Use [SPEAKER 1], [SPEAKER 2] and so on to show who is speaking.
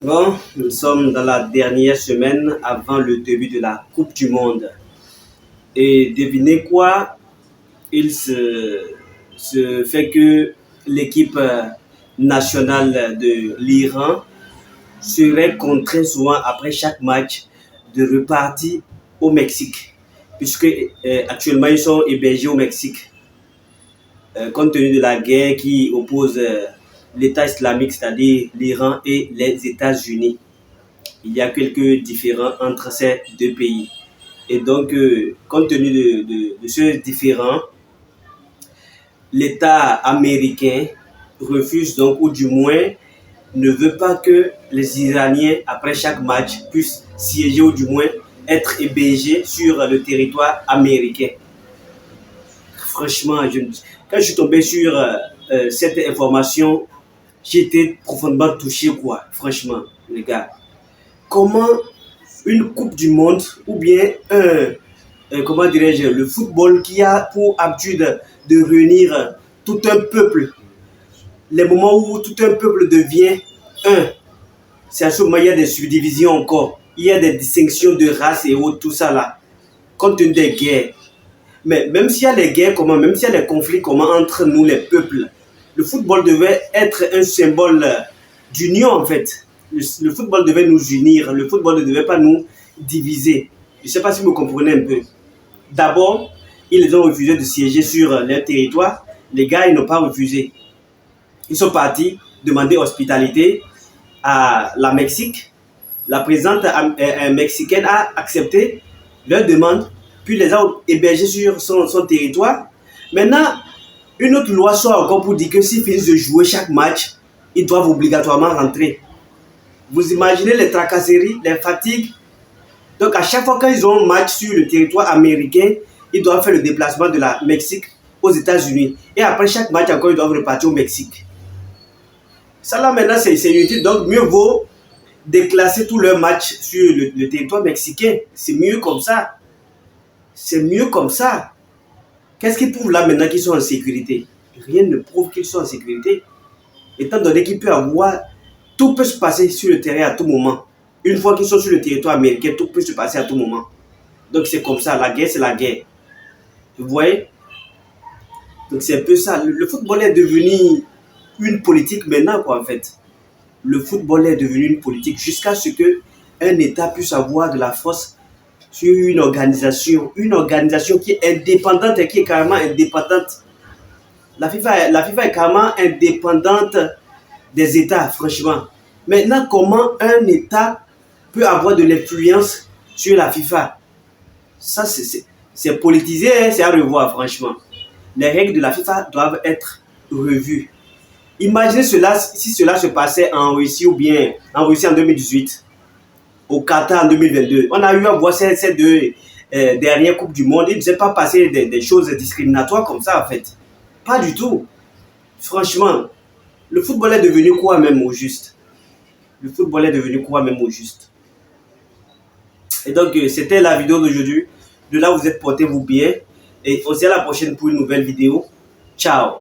[SPEAKER 1] Bon, nous sommes dans la dernière semaine avant le début de la Coupe du Monde. Et devinez quoi? Il se fait que l'équipe nationale de l'Iran serait contrainte souvent après chaque match de repartir au Mexique, puisque actuellement ils sont hébergés au Mexique, compte tenu de la guerre qui oppose l'État islamique, c'est-à-dire l'Iran et les États-Unis. Il y a quelques différends entre ces deux pays. Et donc, compte tenu de ce différend, l'État américain refuse donc, ou du moins ne veut pas que les Iraniens, après chaque match, puissent siéger ou du moins être hébergés sur le territoire américain. Franchement, quand je suis tombé sur cette information, j'ai été profondément touché, quoi. Franchement, les gars. Comment une Coupe du Monde ou bien comment dirais-je, le football qui a pour habitude de réunir tout un peuple, les moments où tout un peuple devient un, c'est à ce moment il y a des subdivisions encore, il y a des distinctions de race et autres, tout ça là, compte tenu des guerres. Mais même s'il y a les guerres comment, même s'il y a les conflits comment entre nous les peuples, le football devait être un symbole d'union en fait. Le football devait nous unir, le football ne devait pas nous diviser. Je ne sais pas si vous comprenez un peu. D'abord, ils ont refusé de siéger sur leur territoire. Les gars, ils n'ont pas refusé. Ils sont partis demander hospitalité à la Mexique. La présidente mexicaine a accepté leur demande, puis les a hébergés sur son territoire. Maintenant, une autre loi sort encore pour dire que s'ils finissent de jouer chaque match, ils doivent obligatoirement rentrer. Vous imaginez les tracasseries, les fatigues. Donc à chaque fois qu'ils ont un match sur le territoire américain, ils doivent faire le déplacement de la Mexique aux États-Unis. Et après chaque match encore, ils doivent repartir au Mexique. Ça là maintenant, c'est inutile. Donc mieux vaut déclasser tous leurs matchs sur le territoire mexicain. C'est mieux comme ça. C'est mieux comme ça. Qu'est-ce qui prouve là maintenant qu'ils sont en sécurité? Rien ne prouve qu'ils sont en sécurité. Étant donné qu'il peut avoir, tout peut se passer sur le terrain à tout moment. Une fois qu'ils sont sur le territoire américain, tout peut se passer à tout moment. Donc c'est comme ça, la guerre c'est la guerre. Vous voyez? Donc c'est un peu ça. Le football est devenu une politique maintenant, quoi, en fait. Le football est devenu une politique jusqu'à ce que un État puisse avoir de la force sur une organisation qui est indépendante et qui est carrément indépendante. La FIFA est carrément indépendante des États, franchement. Maintenant, comment un État peut avoir de l'influence sur la FIFA? Ça, c'est politisé, hein, c'est à revoir, franchement. Les règles de la FIFA doivent être revues. Imaginez cela si cela se passait en Russie ou bien en Russie en 2018, au Qatar en 2022. On a eu à voir ces deux dernières Coupes du Monde. Il ne s'est pas passé des choses discriminatoires comme ça, en fait. Pas du tout. Franchement, le football est devenu quoi même au juste? Le football est devenu quoi même au juste? Et donc, c'était la vidéo d'aujourd'hui. De là, vous êtes, portez-vous bien. Et on se dit à la prochaine pour une nouvelle vidéo. Ciao!